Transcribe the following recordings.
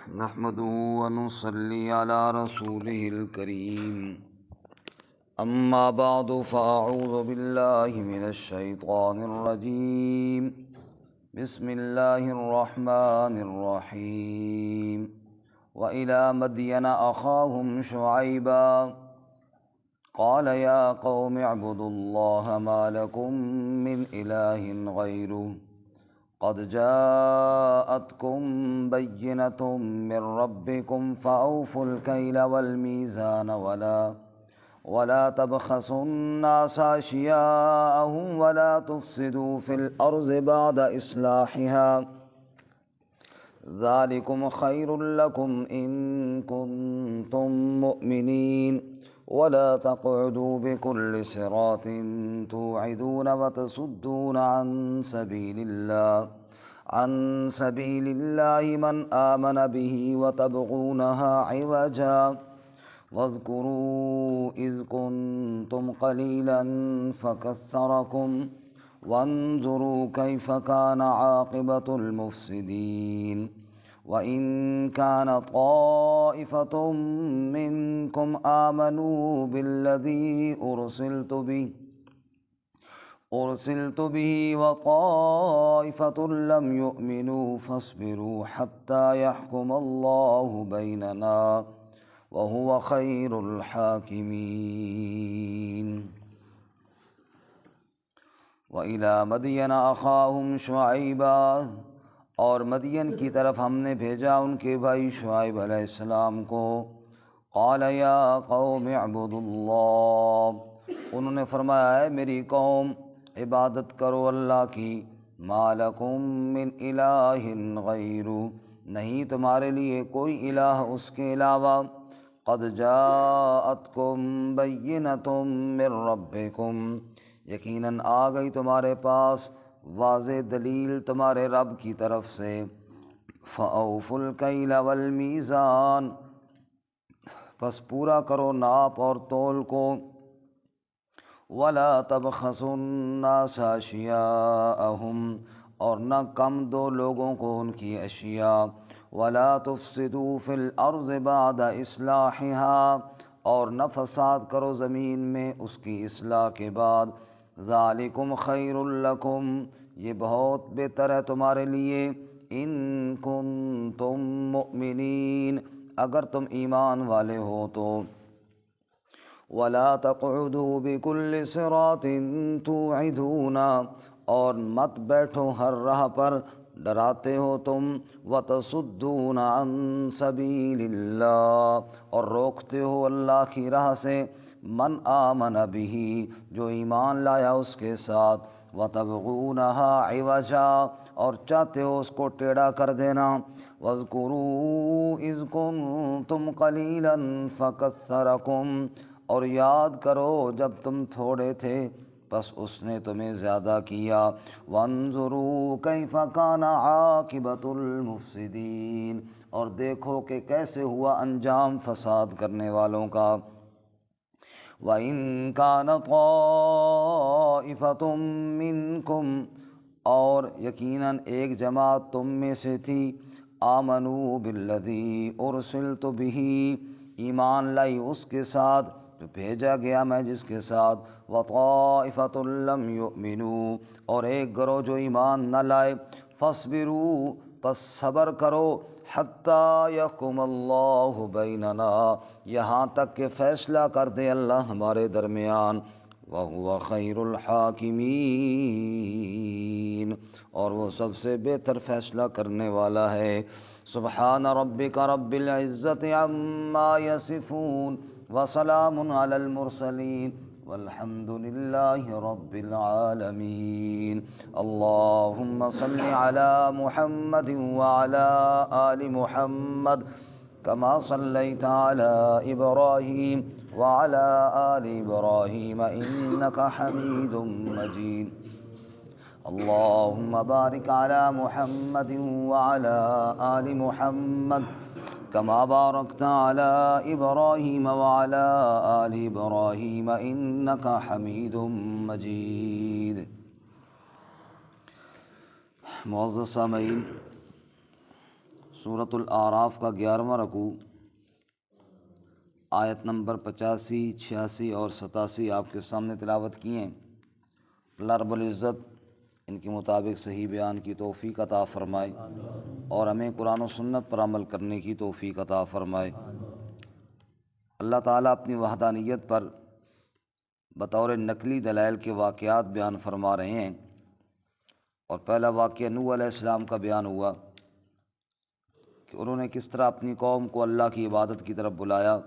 نحمده ونصلي على رسوله الكريم أما بعد فأعوذ بالله من الشيطان الرجيم بسم الله الرحمن الرحيم وإلى مدين أخاهم شعيبا قال يا قوم اعبدوا الله ما لكم من إله غيره قد جاءتكم بينة من ربكم فأوفوا الكيل والميزان ولا تبخسوا الناس أشياءهم ولا تفسدوا في الأرض بعد إصلاحها ذلكم خير لكم إن كنتم مؤمنين ولا تقعدوا بكل صراط توعدون وتصدون عن سبيل الله من آمن به وتبغونها عوجا واذكروا إذ كنتم قليلا فكثركم وانظروا كيف كان عاقبة المفسدين وإن كان طائفة منكم آمنوا بالذي أرسلت به وطائفة لم يؤمنوا فاصبروا حتى يحكم الله بيننا وهو خير الحاكمين وإلى مدين أخاهم شعيبا اور مدین کی طرف ہم نے بھیجا ان کے بھائی شعیب علیہ السلام کو قال یا قوم اعبدوا اللہ انہوں نے فرمایا ہے میری قوم عبادت کرو اللہ کی ما لکم من الہ غیر نہیں تمہارے لیے کوئی الہ اس کے علاوہ قد جاءتکم بینۃ من ربکم یقیناً آ گئی تمہارے پاس واضح دلیل تمہارے رب کی طرف سے فَأَوْفُوا الْكَيْلَ وَالْمِيزَانَ پس پورا کرو ناپ اور تول کو وَلَا تَبْخَسُوا النَّاسَ أَشْيَاءَهُمْ اور نہ کم دو لوگوں کو ان کی اشیاء وَلَا تُفْسِدُوا فِي الْأَرْضِ بَعْدَ إِصْلَاحِهَا اور نہ فساد کرو زمین میں اس کی اصلاح کے بعد ذالکم خیر لکم یہ بہت بہتر ہے تمہارے لیے ان کنتم مؤمنین اگر تم ایمان والے ہو تو ولا تقعدوا بكل صراط توعدون اور مت بیٹھو ہر راہ پر ڈراتے ہو تم وتصدون عن سبیل اللہ اور روکتے ہو اللہ کی راہ سے من آمن به جو ایمان لایا اس کے ساتھ وتبغونها عوجا اور چاہتے ہو اس کو ٹیڑھا کر دینا واذکروا اذ کنتم قلیلا فکثرکم اور یاد کرو جب تم تھوڑے تھے بس اس نے تمہیں زیادہ کیا وانظروا کیف کان عاقبۃ المفسدین اور دیکھو کہ کیسے ہوا انجام فساد کرنے والوں کا وَإِن كَانَ طَائِفَةٌ مِّنكُمْ اور یقیناً ایک جماعت تم میں سے تھی آمنوا بالذی ارسلت به ایمان لائی اس کے ساتھ جو بھیجا گیا میں جس کے ساتھ وطائفة لم يؤمنوا اور ایک گروہ جو ایمان نہ لائے فاصبروا پس صبر کرو حتی یحکم اللہ بیننا یہاں تک کہ فیصلہ کر دے اللہ ہمارے درمیان وَهُوَ خَيْرُ الْحَاكِمِينَ اور وہ سب سے بہتر فیصلہ کرنے والا ہے سبحان ربک رب العزت عما یصفون وسلام علی المرسلین والحمد للہ رب العالمین اللہم صل علی محمد وعلی آل محمد كما صليت على إبراهيم وعلى آل إبراهيم إنك حميد مجيد اللهم بارك على محمد وعلى آل محمد كما باركت على إبراهيم وعلى آل إبراهيم إنك حميد مجيد معزز سامعین سورۃ الاعراف کا 11واں رکوع، آیت نمبر 85، 86 اور 87 آپ کے سامنے تلاوت کی ہیں۔ اللہ رب العزت ان کے مطابق صحیح بیان کی توفیق عطا فرمائے اور ہمیں قرآن و سنت پر عمل کرنے کی توفیق عطا فرمائے۔ اللہ تعالیٰ اپنی وحدانیت پر بطور نقلی دلائل کے واقعات بیان فرما رہے ہیں، اور پہلا واقعہ نوح علیہ السلام کا بیان ہوا کہ انہوں نے کس طرح اپنی قوم کو اللہ کی عبادت کی طرف بلایا،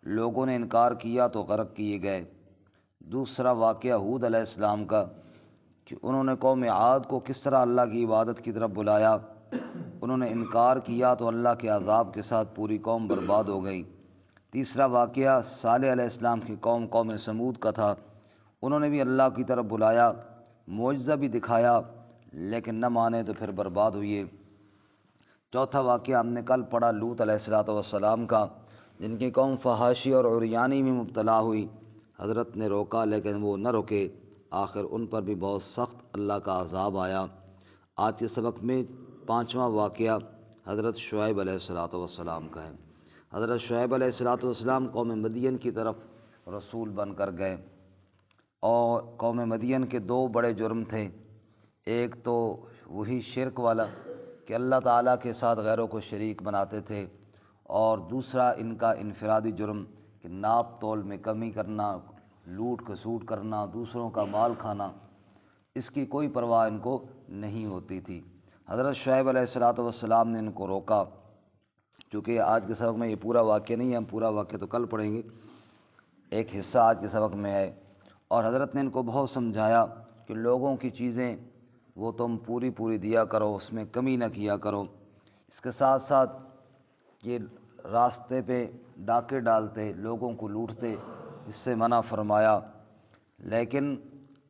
لوگوں نے انکار کیا تو غرق کیے گئے۔ دوسرا واقعہ ہود علیہ السلام کا کہ انہوں نے قوم عاد کو کس طرح اللہ کی عبادت کی طرف بلایا، انہوں نے انکار کیا تو اللہ کے عذاب کے ساتھ پوری قوم برباد ہو گئی۔ تیسرا واقعہ صالح علیہ السلام کی قوم سمود کا تھا، انہوں نے بھی اللہ کی طرف بلایا، معجزہ بھی دکھایا لیکن نہ مانے تو پھر برباد ہوئے۔ چوتھا واقعہ ہم نے کل پڑھا لوط علیہ السلام کا، جن کی قوم فحاشی اور عریانی میں مبتلا ہوئی، حضرت نے روکا لیکن وہ نہ رکے، آخر ان پر بھی بہت سخت اللہ کا عذاب آیا۔ آج کے سبق میں 5واں واقعہ حضرت شعیب علیہ السلام کا ہے۔ حضرت شعیب علیہ السلام قوم مدین کی طرف رسول بن کر گئے، اور قوم مدین کے 2 بڑے جرم تھے۔ ایک تو وہی شرک والا کہ اللہ تعالیٰ کے ساتھ غیروں کو شریک بناتے تھے، اور دوسرا ان کا انفرادی جرم کہ ناپ تول میں کمی کرنا، لوٹ کھسوٹ کرنا، دوسروں کا مال کھانا، اس کی کوئی پرواہ ان کو نہیں ہوتی تھی۔ حضرت شعیب علیہ السلام نے ان کو روکا، چونکہ آج کے سبق میں یہ پورا واقعہ نہیں ہے، ہم پورا واقعہ تو کل پڑھیں گے، ایک حصہ آج کے سبق میں ہے۔ اور حضرت نے ان کو بہت سمجھایا کہ لوگوں کی چیزیں وہ تم پوری دیا کرو، اس میں کمی نہ کیا کرو۔ اس کے ساتھ ساتھ یہ راستے پہ ڈاکے ڈالتے، لوگوں کو لوٹتے، اس سے منع فرمایا، لیکن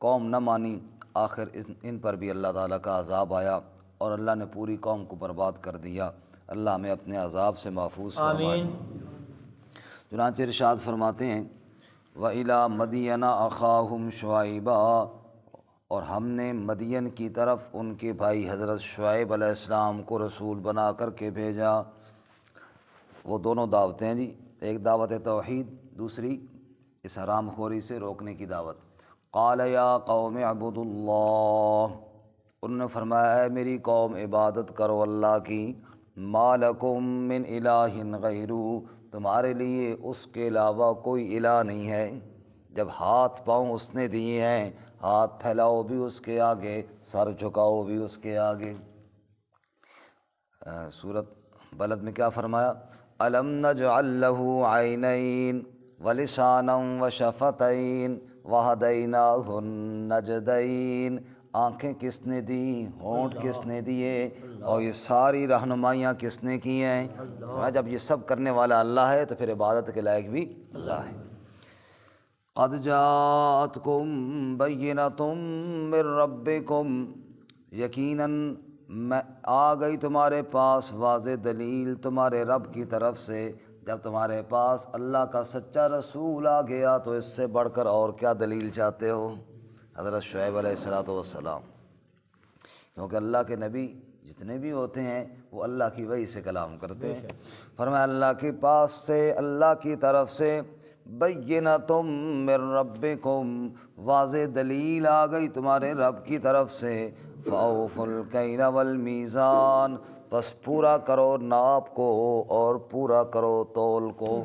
قوم نہ مانی، آخر ان پر بھی اللہ تعالیٰ کا عذاب آیا اور اللہ نے پوری قوم کو برباد کر دیا۔ اللہ ہمیں اپنے عذاب سے محفوظ فرمائے۔ چنانچہ ارشاد فرماتے ہیں وَإِلَىٰ مَدْيَنَ أَخَاهُمْ شُعَيْبًا، اور ہم نے مدین کی طرف ان کے بھائی حضرت شعیب علیہ السلام کو رسول بنا کر کے بھیجا۔ وہ دونوں دعوتیں ہیں جی، ایک دعوت توحید، دوسری اس حرام خوری سے روکنے کی دعوت۔ قال یا قوم اعبدوا اللہ، انہوں نے فرمایا اے میری قوم عبادت کرو اللہ کی، ما لکم من الہ غیرہ، تمہارے لیے اس کے علاوہ کوئی الہ نہیں ہے۔ جب ہاتھ پاؤں اس نے دیے ہیں، ہاتھ پھیلاؤ بھی اس کے آگے، سر جھکاؤ بھی اس کے آگے۔ سورۃ بلد میں کیا فرمایا؟ الم نجعل لہ عینین ولسانا وشفتین وہدیناہ النجدین، آنکھیں کس نے دی، ہونٹ کس نے دیے، اور یہ ساری رہنمائیاں کس نے کی ہیں؟ جب یہ سب کرنے والا اللہ ہے تو پھر عبادت کے لائق بھی اللہ ہے۔ قد جاءتکم بینۃ من ربکم، یقیناً آ گئی تمہارے پاس واضح دلیل تمہارے رب کی طرف سے۔ جب تمہارے پاس اللہ کا سچا رسول آ گیا تو اس سے بڑھ کر اور کیا دلیل چاہتے ہو؟ حضرت شعیب علیہ السلام، کیونکہ اللہ کے نبی جتنے بھی ہوتے ہیں وہ اللہ کی وحی سے کلام کرتے ہیں۔ فرمایا اللہ کے پاس سے، اللہ کی طرف سے، بینۃ من ربکم، واضح دلیل آ گئی تمہارے رب کی طرف سے۔ فَأَوْفُوا الْكَيْلَ وَالْمِيزَانَ، بس پورا کرو ناپ کو اور پورا کرو تول کو۔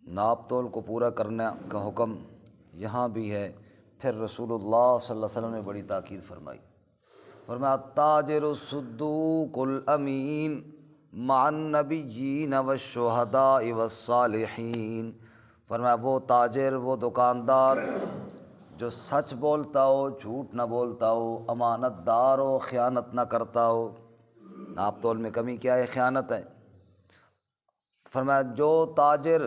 ناپ تول کو پورا کرنے کا حکم یہاں بھی ہے۔ پھر رسول اللہ صلی اللہ علیہ وسلم نے بڑی تاکید فرمائی، فرمایا التاجر الصدوق الامین مع النبیین والشہداء والصالحین، فرمایا وہ تاجر، وہ دکاندار جو سچ بولتا ہو، جھوٹ نہ بولتا ہو، امانت دار ہو، خیانت نہ کرتا ہو۔ ناپ تول میں کمی کیا ہے؟ خیانت ہے۔ فرمایا جو تاجر،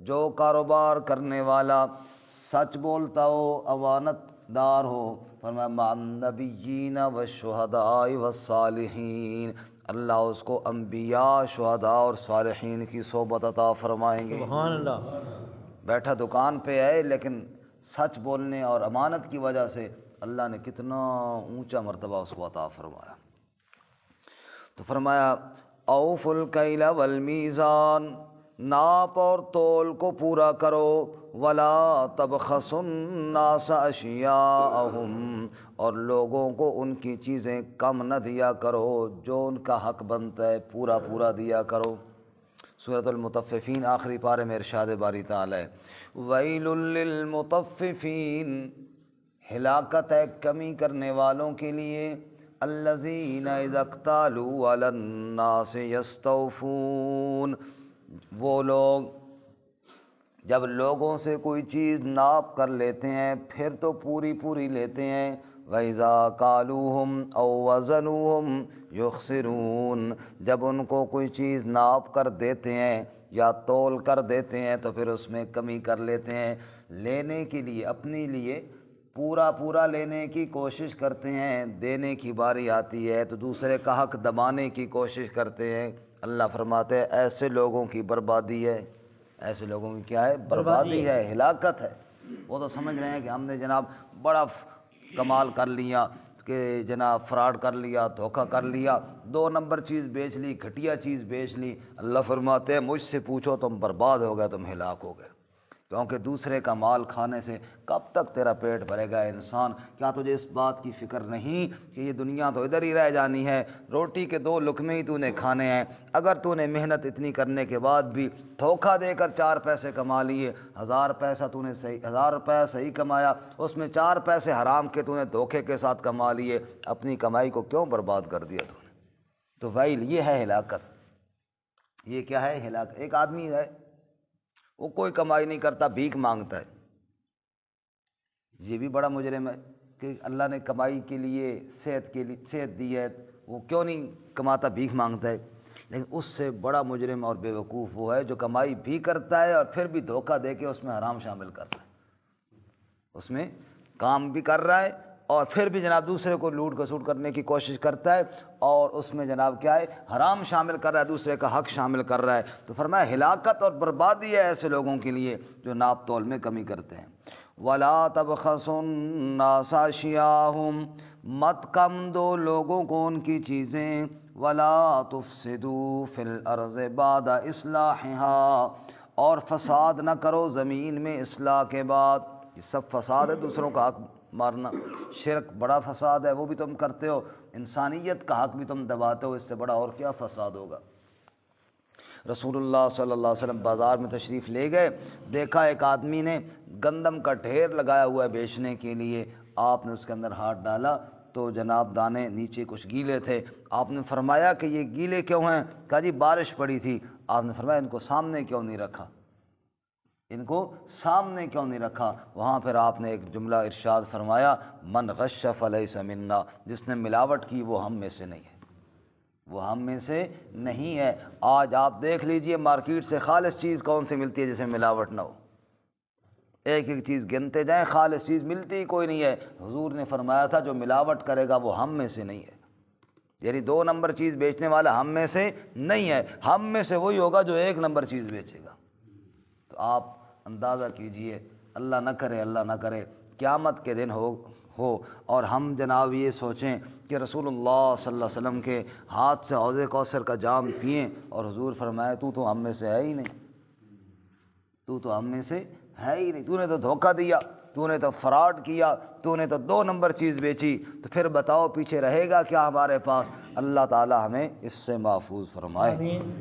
جو کاروبار کرنے والا سچ بولتا ہو، امانت دار ہو، فرمایا مع النبیین والشہداء والصالحین، اللہ اس کو انبیاء، شہداء اور صالحین کی صحبت عطا فرمائیں گے۔ سبحان اللہ۔ بیٹھا دکان پہ ہے لیکن سچ بولنے اور امانت کی وجہ سے اللہ نے کتنا اونچا مرتبہ اس کو عطا فرمایا۔ تو فرمایا اوفوا الکیل والمیزان، ناپ اور تول کو پورا کرو، ولا تبخسوا الناس اشیاءہم، اور لوگوں کو ان کی چیزیں کم نہ دیا کرو، جو ان کا حق بنتا ہے پورا پورا دیا کرو۔ سورۃ المطففین آخری پارے میں ارشاد باری تعالی ہے ویل للمطففین، ہلاکت ہے کمی کرنے والوں کے لیے، الذین اذا اکتالوا علی الناس یستوفون، وہ لوگ جب لوگوں سے کوئی چیز ناپ کر لیتے ہیں پھر تو پوری پوری لیتے ہیں، وَإِذَا كَالُوهُمْ أَوْ وَزَنُوهُمْ يُخْسِرُونَ، جب ان کو کوئی چیز ناپ کر دیتے ہیں یا تول کر دیتے ہیں تو پھر اس میں کمی کر لیتے ہیں۔ لینے کے لیے اپنے لیے پورا پورا لینے کی کوشش کرتے ہیں، دینے کی باری آتی ہے تو دوسرے کا حق دبانے کی کوشش کرتے ہیں۔ اللہ فرماتے ہیں ایسے لوگوں کی بربادی ہے، ایسے لوگوں کی کیا ہے؟ بربادی ہے، ہلاکت ہے۔ وہ تو سمجھ رہے ہیں کہ ہم نے جناب بڑا کمال کر لیا، کہ جناب فراڈ کر لیا، دھوکہ کر لیا، 2 نمبر چیز بیچ لی، گھٹیا چیز بیچ لی۔ اللہ فرماتے ہیں مجھ سے پوچھو تم برباد ہو گئے، تم ہلاک ہو گئے، کیونکہ دوسرے کا مال کھانے سے کب تک تیرا پیٹ بھرے گا انسان؟ کیا تجھے اس بات کی فکر نہیں کہ یہ دنیا تو ادھر ہی رہ جانی ہے، روٹی کے 2 لقمے ہی تو نے کھانے ہیں۔ اگر تو نے محنت اتنی کرنے کے بعد بھی دھوکہ دے کر 4 پیسے کما لیے، 1000 پیسہ تو نے صحیح 1000 روپیہ صحیح کمایا، اس میں 4 پیسے حرام کے تو نے دھوکے کے ساتھ کما لیے، اپنی کمائی کو کیوں برباد کر دیا تو نے؟ تو ویل، یہ ہے ہلاکت۔ یہ کیا ہے؟ ہلاکت۔ ایک آدمی ہے وہ کوئی کمائی نہیں کرتا، بھیک مانگتا ہے، یہ بھی بڑا مجرم ہے کہ اللہ نے کمائی کے لیے صحت دی ہے، وہ کیوں نہیں کماتا، بھیک مانگتا ہے۔ لیکن اس سے بڑا مجرم اور بیوقوف وہ ہے جو کمائی بھی کرتا ہے اور پھر بھی دھوکہ دے کے اس میں حرام شامل کرتا ہے، اس میں کام بھی کر رہا ہے اور پھر بھی جناب دوسرے کو لوٹ کھسوٹ کرنے کی کوشش کرتا ہے اور اس میں جناب کیا ہے؟ حرام شامل کر رہا ہے، دوسرے کا حق شامل کر رہا ہے۔ تو فرمایا ہلاکت اور بربادی ہے ایسے لوگوں کے لیے جو ناپ تول میں کمی کرتے ہیں۔ وَلَا تَبْخَسُوا النَّاسَ أَشْيَاءَهُمْ، مت کم دو لوگوں کو ان کی چیزیں، وَلَا تُفْسِدُوا فِي الْأَرْضِ بَعْدَ إِصْلَاحِهَا، اور فساد نہ کرو زمین میں اصلاح کے بعد۔ یہ سب فساد ہے، دوسروں کا حق مارنا، شرک بڑا فساد ہے، وہ بھی تم کرتے ہو، انسانیت کا حق بھی تم دباتے ہو، اس سے بڑا اور کیا فساد ہوگا۔ رسول اللہ صلی اللہ علیہ وسلم بازار میں تشریف لے گئے، دیکھا ایک آدمی نے گندم کا ڈھیر لگایا ہوا ہے بیچنے کے لیے، آپ نے اس کے اندر ہاتھ ڈالا تو جناب دانے نیچے کچھ گیلے تھے۔ آپ نے فرمایا کہ یہ گیلے کیوں ہیں؟ کہا جی بارش پڑی تھی۔ آپ نے فرمایا ان کو سامنے کیوں نہیں رکھا، ان کو سامنے کیوں نہیں رکھا؟ وہاں پھر آپ نے ایک جملہ ارشاد فرمایا، من غش فلیس منا، جس نے ملاوٹ کی وہ ہم میں سے نہیں ہے، وہ ہم میں سے نہیں ہے۔ آج آپ دیکھ لیجئے مارکیٹ سے خالص چیز کون سی ملتی ہے جس میں ملاوٹ نہ ہو؟ ایک ایک چیز گنتے جائیں، خالص چیز ملتی ہی کوئی نہیں ہے۔ حضور نے فرمایا تھا جو ملاوٹ کرے گا وہ ہم میں سے نہیں ہے، یعنی 2 نمبر چیز بیچنے والا ہم میں سے نہیں ہے، ہم میں سے وہی ہوگا جو 1 نمبر چیز بیچے گا۔ تو آپ اندازہ کیجئے، اللہ نہ کرے، اللہ نہ کرے قیامت کے دن ہو اور ہم جناب یہ سوچیں کہ رسول اللہ صلی اللہ علیہ وسلم کے ہاتھ سے حوض کوثر کا جام پئیں اور حضور فرمائے تو ہم میں سے ہے ہی نہیں، تو ہم میں سے ہے ہی نہیں، تو نے تو دھوکہ دیا، تو نے تو فراڈ کیا، تو نے تو 2 نمبر چیز بیچی، تو پھر بتاؤ پیچھے رہے گا کیا ہمارے پاس؟ اللہ تعالی ہمیں اس سے محفوظ فرمائے۔ آمین۔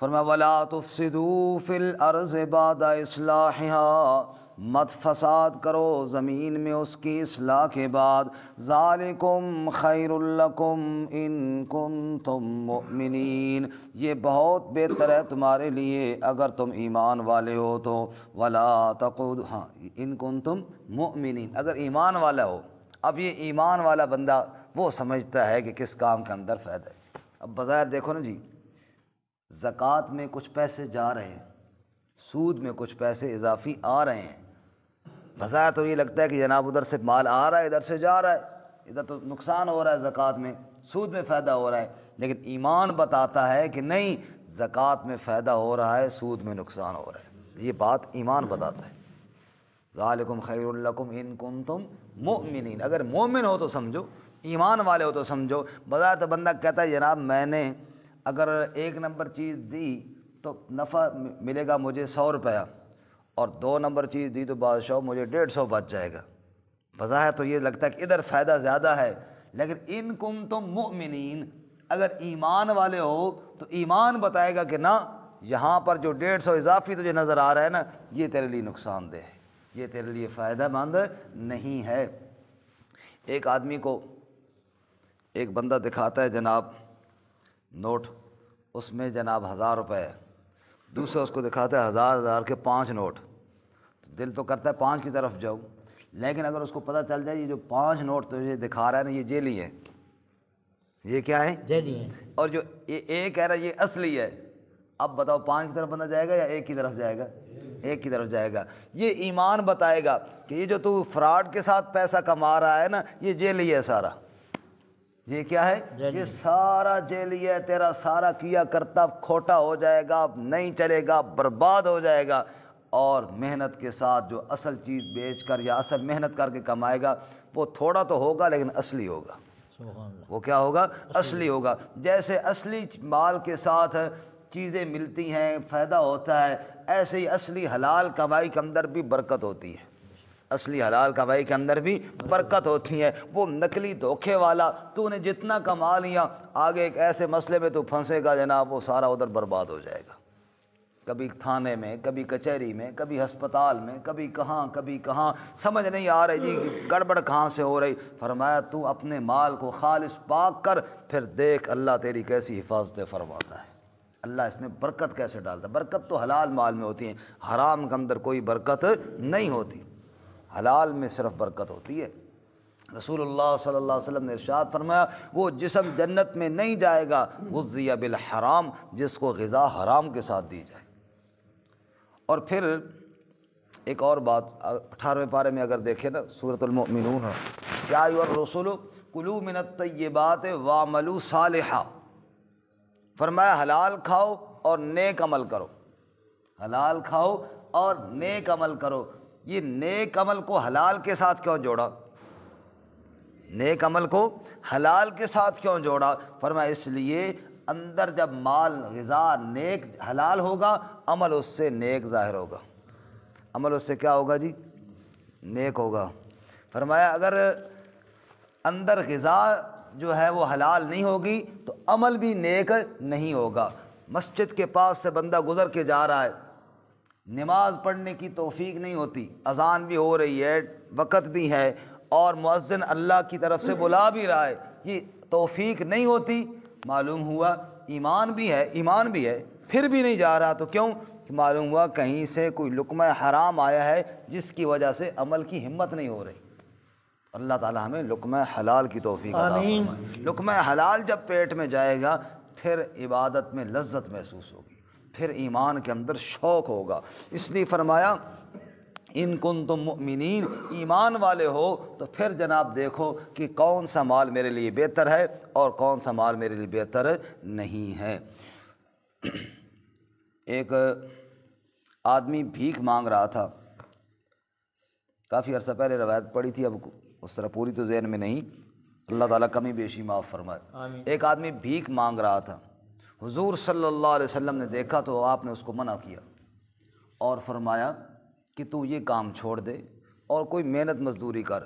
فرمایا وَلَا تُفْسِدُوا فِي الْأَرْضِ بَعْدَ إِصْلَاحِهَا، مت فساد کرو زمین میں اس کی اصلاح کے بعد، ذَلِكُمْ خَيْرٌ لَكُمْ إِن كُنتُم مُؤْمِنِينَ، یہ بہت بہتر ہے تمہارے لیے اگر تم ایمان والے ہو تو، وَلَا تَقُولُوا، إِن كُنتُم مُؤْمِنِينَ، اگر ایمان والا ہو۔ اب یہ ایمان والا بندہ وہ سمجھتا ہے کہ کس کام کے اندر فائدہ ہے۔ اب بظاہر دیکھو نا جی، زکوٰۃ میں کچھ پیسے جا رہے ہیں، سود میں کچھ پیسے اضافی آ رہے ہیں، بظاہر تو یہ لگتا ہے کہ جناب ادھر سے مال آ رہا ہے ادھر سے جا رہا ہے، ادھر تو نقصان ہو رہا ہے، زکوٰۃ میں سود میں فائدہ ہو رہا ہے، لیکن ایمان بتاتا ہے کہ نہیں، زکوٰۃ میں فائدہ ہو رہا ہے، سود میں نقصان ہو رہا ہے، یہ بات ایمان بتاتا ہے۔ ذالکم خیر لکم ان کنتم مؤمنین، اگر مومن ہو تو سمجھو ایمان والے ہو تو سمجھو۔ بظاہر تو بندہ کہتا ہے جناب میں نے اگر 1 نمبر چیز دی تو نفع ملے گا مجھے 100 روپیہ، اور 2 نمبر چیز دی تو بادشاہ مجھے 150 بچ جائے گا۔ بظاہر تو یہ لگتا ہے کہ ادھر فائدہ زیادہ ہے، لیکن ان کنتم مؤمنین، اگر ایمان والے ہو تو ایمان بتائے گا کہ نہ، یہاں پر جو 150 اضافی تجھے نظر آ رہا ہے نا، یہ تیرے لیے نقصان دہ ہے، یہ تیرے لیے فائدہ مند نہیں ہے۔ ایک آدمی کو ایک بندہ دکھاتا ہے جناب نوٹ، اس میں جناب 1000 روپے ہے، دوسرا اس کو دکھاتا ہے 1000 کے 5 نوٹ، دل تو کرتا ہے 5 کی طرف جاؤ، لیکن اگر اس کو پتہ چل جائے یہ جو 5 نوٹ تجھے دکھا رہا ہے نا یہ جیلی ہے، یہ کیا ہے؟ جیلی ہے، اور جو ایک کہہ رہا ہے یہ اصلی ہے، اب بتاؤ 5 کی طرف بندہ جائے گا یا 1 کی طرف جائے گا؟ 1 کی طرف جائے گا۔ یہ ایمان بتائے گا کہ یہ جو تو فراڈ کے ساتھ پیسہ کما رہا ہے نا، یہ جیلی ہے سارا، یہ کیا ہے؟ یہ سارا جیلی ہے، تیرا سارا کیا کرتا کھوٹا ہو جائے گا، نہیں چلے گا، برباد ہو جائے گا، اور محنت کے ساتھ جو اصل چیز بیچ کر یا اصل محنت کر کے کمائے گا وہ تھوڑا تو ہوگا لیکن اصلی ہوگا۔ وہ کیا ہوگا؟ اصلی ہوگا۔ جیسے اصلی مال کے ساتھ چیزیں ملتی ہیں، فائدہ ہوتا ہے، ایسے ہی اصلی حلال کمائی کے اندر بھی برکت ہوتی ہے، اصلی حلال کمائی کے اندر بھی برکت ہوتی ہے۔ وہ نقلی دھوکے والا تو نے جتنا کما لیا، آگے ایک ایسے مسئلے میں تو پھنسے گا جناب وہ سارا ادھر برباد ہو جائے گا، کبھی تھانے میں، کبھی کچہری میں، کبھی ہسپتال میں، کبھی کہاں، سمجھ نہیں آ رہی جی گڑبڑ کہاں سے ہو رہی۔ فرمایا تو اپنے مال کو خالص پاک کر، پھر دیکھ اللہ تیری کیسی حفاظت فرماتا ہے، اللہ اس میں برکت کیسے ڈالتا ہے۔ برکت تو حلال مال میں ہوتی ہے، حرام کے اندر کوئی برکت نہیں ہوتی، حلال میں صرف برکت ہوتی ہے۔ رسول اللہ صلی اللہ علیہ وسلم نے ارشاد فرمایا وہ جسم جنت میں نہیں جائے گا غذی بالحرام، جس کو غذا حرام کے ساتھ دی جائے۔ اور پھر ایک اور بات 18ویں پارے میں اگر دیکھیں نا سورۃ المؤمنون، یا ایھا الرسل کلوا من الطیبات واعملوا صالحا، فرمایا حلال کھاؤ اور نیک عمل کرو، حلال کھاؤ اور نیک عمل کرو۔ یہ نیک عمل کو حلال کے ساتھ کیوں جوڑا؟ نیک عمل کو حلال کے ساتھ کیوں جوڑا؟ فرمایا اس لیے اندر جب مال غذا نیک حلال ہوگا، عمل اس سے نیک ظاہر ہوگا، عمل اس سے کیا ہوگا جی؟ نیک ہوگا۔ فرمایا اگر اندر غذا جو ہے وہ حلال نہیں ہوگی تو عمل بھی نیک نہیں ہوگا۔ مسجد کے پاس سے بندہ گزر کے جا رہا ہے، نماز پڑھنے کی توفیق نہیں ہوتی، اذان بھی ہو رہی ہے، وقت بھی ہے، اور مؤذن اللہ کی طرف سے بلا بھی رہا ہے، یہ توفیق نہیں ہوتی، معلوم ہوا ایمان بھی ہے پھر بھی نہیں جا رہا، تو کیوں؟ معلوم ہوا کہیں سے کوئی لقمہ حرام آیا ہے جس کی وجہ سے عمل کی ہمت نہیں ہو رہی۔ اللہ تعالی ہمیں لقمہ حلال کی توفیق عطا فرمائے۔ لقمہ حلال جب پیٹ میں جائے گا پھر عبادت میں لذت محسوس ہوگی، پھر ایمان کے اندر شوق ہوگا۔ اس لیے فرمایا ان کنتم مؤمنین، ایمان والے ہو تو پھر جناب دیکھو کہ کون سا مال میرے لیے بہتر ہے اور کون سا مال میرے لیے بہتر نہیں ہے۔ ایک آدمی بھیک مانگ رہا تھا، کافی عرصہ پہلے روایت پڑھی تھی، اب اس طرح پوری تو ذہن میں نہیں، اللہ تعالیٰ کمی بیشی معاف فرمائے۔ ایک آدمی بھیک مانگ رہا تھا، حضور صلی اللہ علیہ وسلم نے دیکھا تو آپ نے اس کو منع کیا اور فرمایا کہ تو یہ کام چھوڑ دے اور کوئی محنت مزدوری کر۔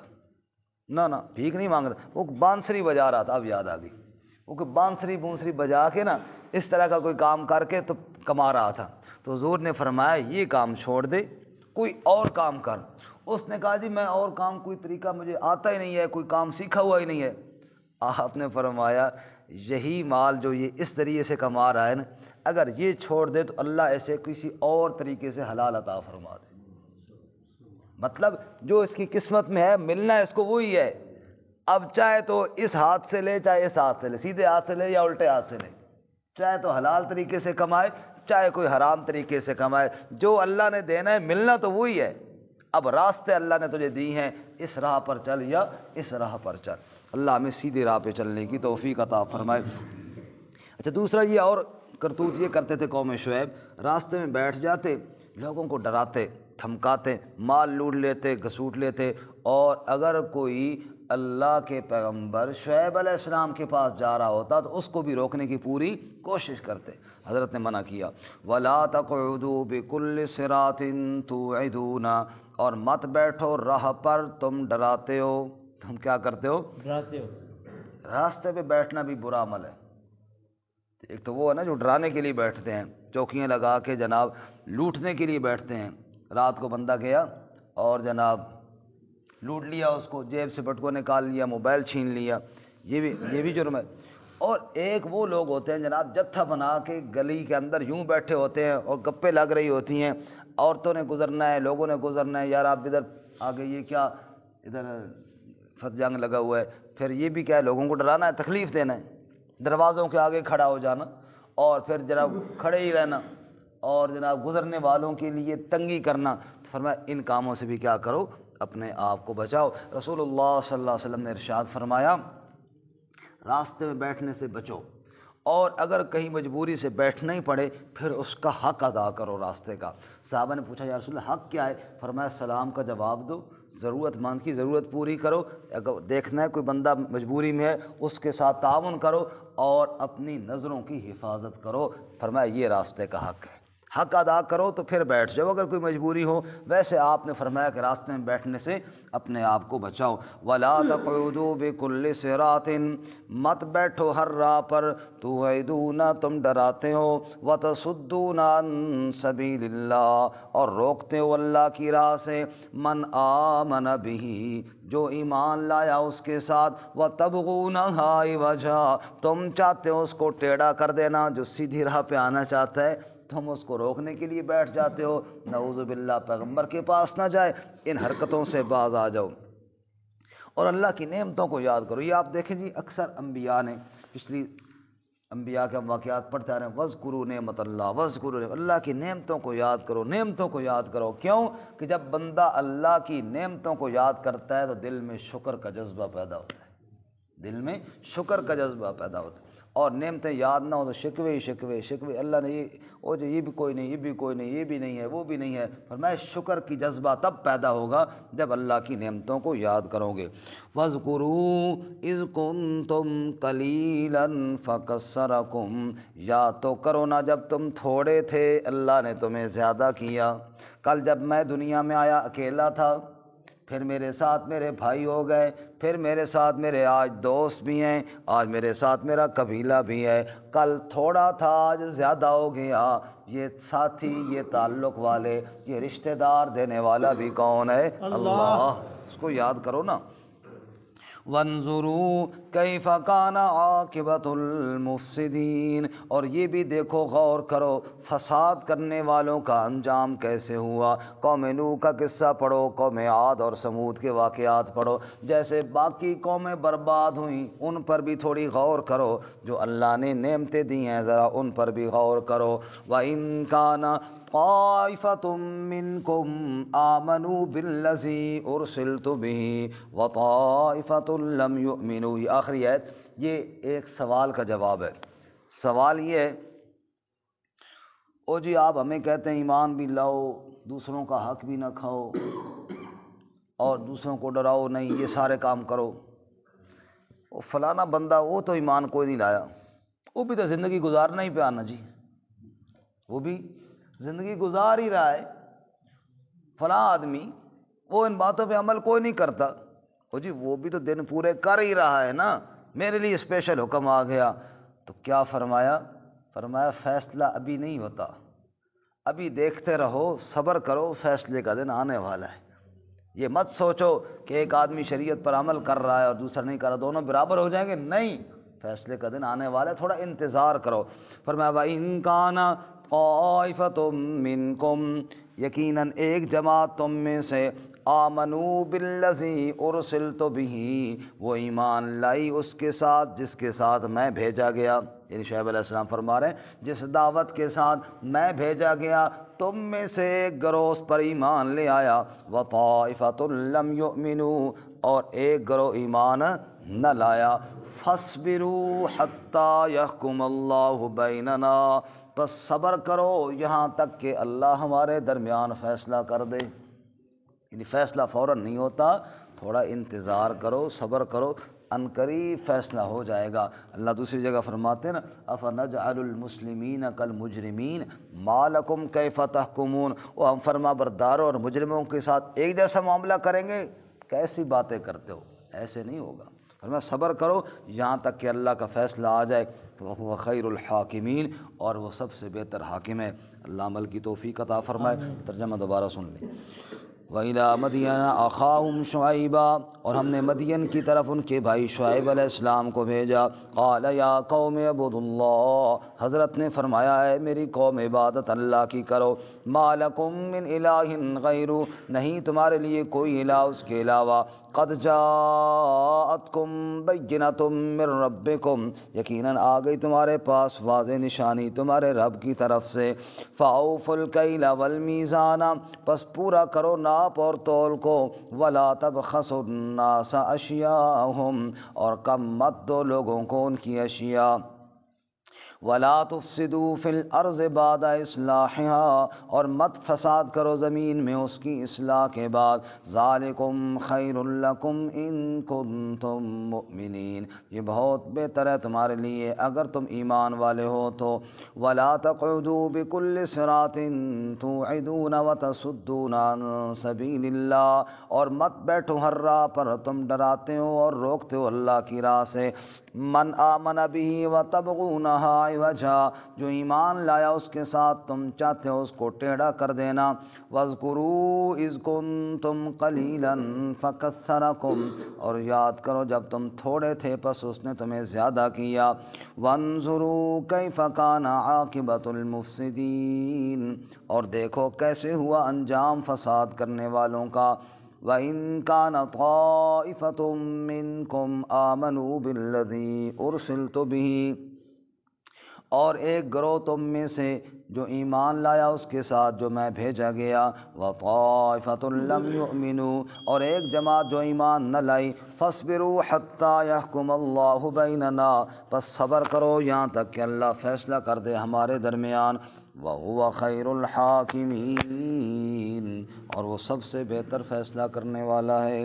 نہ بھیک نہیں مانگ رہا، وہ بانسری بجا رہا تھا، اب یاد آ گئی، وہ کہ بانسری بجا کے نا اس طرح کا کوئی کام کر کے تو کما رہا تھا، تو حضور نے فرمایا یہ کام چھوڑ دے، کوئی اور کام کر۔ اس نے کہا جی میں اور کام کوئی طریقہ مجھے آتا ہی نہیں ہے، کوئی کام سیکھا ہوا ہی نہیں ہے۔ آپ نے فرمایا یہی مال جو یہ اس ذریعے سے کما رہا ہے نا، اگر یہ چھوڑ دے تو اللہ ایسے کسی اور طریقے سے حلال عطا فرما دے۔ مطلب جو اس کی قسمت میں ہے ملنا ہے اس کو وہی ہے، اب چاہے تو اس ہاتھ سے لے چاہے اس ہاتھ سے لے، سیدھے ہاتھ سے لے یا الٹے ہاتھ سے لے، چاہے تو حلال طریقے سے کمائے چاہے کوئی حرام طریقے سے کمائے، جو اللہ نے دینا ہے ملنا تو وہی ہے۔ اب راستے اللہ نے تجھے دی ہیں، اس راہ پر چل یا اس راہ پر چل، اللہ ہمیں سیدھی راہ پہ چلنے کی توفیق عطا فرمائے۔ اچھا دوسرا یہ اور کرتوت یہ کرتے تھے قوم شعیب، راستے میں بیٹھ جاتے، لوگوں کو ڈراتے دھمکاتے، مال لوٹ لیتے، گھسوٹ لیتے، اور اگر کوئی اللہ کے پیغمبر شعیب علیہ السلام کے پاس جا رہا ہوتا تو اس کو بھی روکنے کی پوری کوشش کرتے، حضرت نے منع کیا۔ وَلَا تَقْعُدُوا بِكُلِّ صِرَاطٍ تُوعِدُونَ، اور مت بیٹھو راہ پر تم ڈراتے ہو۔ تم کیا کرتے ہو؟ ڈراتے ہو۔ راستے پہ بیٹھنا بھی برا عمل ہے۔ ایک تو وہ ہے نا جو ڈرانے کے لیے بیٹھتے ہیں، چوکیاں لگا کے جناب لوٹنے کے لیے بیٹھتے ہیں۔ رات کو بندہ گیا اور جناب لوٹ لیا، اس کو جیب سے بٹوا نکال لیا، موبائل چھین لیا، یہ بھی جرم ہے۔ اور ایک وہ لوگ ہوتے ہیں جناب جتھا بنا کے گلی کے اندر یوں بیٹھے ہوتے ہیں اور گپے لگ رہی ہوتی ہیں، عورتوں نے گزرنا ہے، لوگوں نے گزرنا ہے، یار آپ ادھر آگے، یہ کیا ادھر فتح جنگ لگا ہوا ہے۔ پھر یہ بھی کیا ہے، لوگوں کو ڈرانا ہے، تکلیف دینا ہے، دروازوں کے آگے کھڑا ہو جانا اور پھر جناب کھڑے ہی رہنا اور جناب گزرنے والوں کے لیے تنگی کرنا۔ فرمایا ان کاموں سے بھی کیا کرو، اپنے آپ کو بچاؤ۔ رسول اللہ صلی اللہ علیہ وسلم نے ارشاد فرمایا راستے میں بیٹھنے سے بچو، اور اگر کہیں مجبوری سے بیٹھنا ہی پڑے پھر اس کا حق ادا کرو راستے کا۔ صحابہ نے پوچھا یا رسول اللہ حق کیا ہے؟ فرمایا سلام کا جواب دو، ضرورت مند کی ضرورت پوری کرو، اگر دیکھنا ہے کوئی بندہ مجبوری میں ہے اس کے ساتھ تعاون کرو، اور اپنی نظروں کی حفاظت کرو۔ فرمایا یہ راستے کا حق ہے، حق ادا کرو تو پھر بیٹھ جاؤ اگر کوئی مجبوری ہو۔ ویسے آپ نے فرمایا کہ راستے میں بیٹھنے سے اپنے آپ کو بچاؤ۔ وَلَا تَقْعُدُوا بِكُلِّ صِرَاطٍ، مت بیٹھو ہر راہ پر، تُوعِدُونَ تم ڈراتے ہو، وَتَصُدُّونَ عَن سَبِيلِ اللَّهِ اور روکتے ہو اللہ کی راہ سے، مَنْ آمَنَ بِهِ جو ایمان لایا اس کے ساتھ، وَتَبْغُونَهَا عِوَجًا تم چاہتے ہو اس کو ٹیڑھا کر دینا، جو سیدھی راہ پہ آنا چاہتا ہے تم اس کو روکنے کے لیے بیٹھ جاتے ہو۔ نعوذ باللہ پیغمبر کے پاس نہ جائے، ان حرکتوں سے باز آ جاؤ اور اللہ کی نعمتوں کو یاد کرو۔ یہ آپ دیکھیں جی اکثر انبیاء نے، پچھلی انبیاء کے واقعات پڑھتے آ رہے ہیں، وَاذْكُرُوا نِعْمَتَ اللَّهِ وَاذْكُرُوا نِعْمَتَ اللہ کی نعمتوں کو یاد کرو، نعمتوں کو یاد کرو۔ کیوں کہ جب بندہ اللہ کی نعمتوں کو یاد کرتا ہے تو دل میں شکر کا جذبہ پیدا ہوتا ہے، دل میں شکر کا جذبہ پیدا ہوتا ہے۔ اور نعمتیں یاد نہ ہو تو شکوے ہی شکوے شکوے، اللہ نے یہ بھی کوئی نہیں، یہ بھی کوئی نہیں، یہ بھی نہیں ہے، وہ بھی نہیں ہے۔ فرمایا شکر کی جذبہ تب پیدا ہوگا جب اللہ کی نعمتوں کو یاد کرو گے۔ وَاذْكُرُوا إِذْ كُنْتُمْ قَلِيلًا فَكَثَّرَكُمْ یاد تو کرو نا جب تم تھوڑے تھے اللہ نے تمہیں زیادہ کیا۔ کل جب میں دنیا میں آیا اکیلا تھا، پھر میرے ساتھ میرے بھائی ہو گئے، پھر میرے ساتھ میرے آج دوست بھی ہیں، آج میرے ساتھ میرا قبیلہ بھی ہے۔ کل تھوڑا تھا آج زیادہ ہو گیا۔ یہ ساتھی، یہ تعلق والے، یہ رشتہ دار دینے والا بھی کون ہے؟ اللہ۔ اس کو یاد کرو نا۔ وَانظُرُوا كَيْفَ كَانَ عَاقِبَةُ الْمُفْسِدِينَ اور یہ بھی دیکھو، غور کرو فساد کرنے والوں کا انجام کیسے ہوا۔ قوم نوح کا قصہ پڑھو، قوم عاد اور سمود کے واقعات پڑھو، جیسے باقی قومیں برباد ہوئیں ان پر بھی تھوڑی غور کرو۔ جو اللہ نے نعمتیں دی ہیں ذرا ان پر بھی غور کرو۔ وَإِن كَانَ طَائِفَةٌ مِّنكُمْ آمَنُوا بِالَّذِي أُرْسِلْتُ بِهِ وَطَائِفَةٌ لَمْ يُؤْمِنُوا یہ آخری آیت، یہ ایک سوال کا جواب ہے۔ سوال یہ ہے، او جی آپ ہمیں کہتے ہیں ایمان بھی لاؤ، دوسروں کا حق بھی نہ کھاؤ اور دوسروں کو ڈراؤ نہیں، یہ سارے کام کرو۔ وہ فلانا بندہ وہ تو ایمان کوئی نہیں لایا، وہ بھی تو زندگی گزارنا ہی پہ آنا جی، وہ بھی زندگی گزار ہی رہا ہے۔ فلاں آدمی وہ ان باتوں پہ عمل کوئی نہیں کرتا، وہ جی وہ بھی تو دن پورے کر ہی رہا ہے نا، میرے لیے اسپیشل حکم آ گیا۔ تو کیا فرمایا؟ فرمایا فیصلہ ابھی نہیں ہوتا، ابھی دیکھتے رہو، صبر کرو، فیصلے کا دن آنے والا ہے۔ یہ مت سوچو کہ ایک آدمی شریعت پر عمل کر رہا ہے اور دوسرا نہیں کر رہا، دونوں برابر ہو جائیں گے، نہیں، فیصلے کا دن آنے والا ہے، تھوڑا انتظار کرو۔ فرمایا وَإِن كَانَ طَائِفَةٌ مِّنكُمْ یقیناً ایک جماعت تم میں سے، آمنوا بالذی ارسلت بہ وہ ایمان لائی اس کے ساتھ جس کے ساتھ میں بھیجا گیا، یعنی شعیب علیہ السلام فرما رہے ہیں جس دعوت کے ساتھ میں بھیجا گیا تم میں سے ایک گروہ اس پر ایمان لے آیا، وطائفۃ لم یؤمنوا اور ایک گروہ ایمان نہ لایا، فاصبروا حتی یحکم اللہ بیننا بس صبر کرو یہاں تک کہ اللہ ہمارے درمیان فیصلہ کر دے۔ یعنی فیصلہ فوراً نہیں ہوتا، تھوڑا انتظار کرو، صبر کرو، عنقریب فیصلہ ہو جائے گا۔ اللہ دوسری جگہ فرماتے ہیں نا افنجعل المسلمین کالمجرمین ما لکم کیف تحکمون، وہ ہم فرما برداروں اور مجرموں کے ساتھ ایک جیسا معاملہ کریں گے؟ کیسی باتیں کرتے ہو، ایسے نہیں ہوگا۔ فرمایا صبر کرو یہاں تک کہ اللہ کا فیصلہ آ جائے، وہ خیر الحاکمین، اور وہ سب سے بہتر حاکم ہے۔ اللہ عمل کی توفیق عطا فرمائے۔ ترجمہ دوبارہ سن لیں۔ وَإِلَىٰ مَدْيَنَ أَخَاهُمْ شُعَيْبًا، اور ہم نے مدین کی طرف ان کے بھائی شعیب علیہ السلام کو بھیجا۔ قال یا قوم اعبدوا اللہ، حضرت نے فرمایا ہے میری قوم عبادت اللہ کی کرو۔ ما لکم من الہ غیرہ، نہیں تمہارے لیے کوئی الہ اس کے علاوہ۔ قد جاءتکم بینۃ من ربکم، یقیناً آ گئی تمہارے پاس واضح نشانی تمہارے رب کی طرف سے۔ فاوفوا الکیل والمیزان، پس پورا کرو ناپ اور تول کو۔ ولا تبخسوا الناس اشیاءہم، اور کم مت دو لوگوں کو ان کی اشیاء۔ ولا تفسدوا فی الارض بعد اصلاحها، اور مت فساد کرو زمین میں اس کی اصلاح کے بعد۔ ذالکم خیر لکم ان کنتم مؤمنین، یہ بہت بہتر ہے تمہارے لیے اگر تم ایمان والے ہو تو۔ ولا تقعدوا بکل صراط توعدون وتصدون عن سبیل اللہ، اور مت بیٹھو ہر راہ پر تم ڈراتے ہو اور روکتے ہو اللہ کی راہ سے۔ من آمن به وتبغونها عوجا، جو ایمان لایا اس کے ساتھ تم چاہتے ہو اس کو ٹیڑھا کر دینا۔ واذکروا اذ کنتم قلیلا فکثرکم، اور یاد کرو جب تم تھوڑے تھے پس اس نے تمہیں زیادہ کیا۔ وانظروا کیف کان عاقبۃ المفسدین، اور دیکھو کیسے ہوا انجام فساد کرنے والوں کا۔ وَإِن كَانَ طَائِفَةٌ مِّنكُمْ آمَنُوا بِالَّذِي أُرْسِلْتُ بِهِ، اور ایک گروہ تم میں سے جو ایمان لایا اس کے ساتھ جو میں بھیجا گیا۔ وَطَائِفَةٌ لَّمْ يُؤْمِنُوا، اور ایک جماعت جو ایمان نہ لائی۔ فَاصْبِرُوا حَتَّىٰ يَحْكُمَ اللَّهُ بَيْنَنَا، پس صبر کرو یہاں تک کہ اللہ فیصلہ کر دے ہمارے درمیان۔ وَهُوَ خَيْرُ الْحَاكِمِينَ، اور وہ سب سے بہتر فیصلہ کرنے والا ہے۔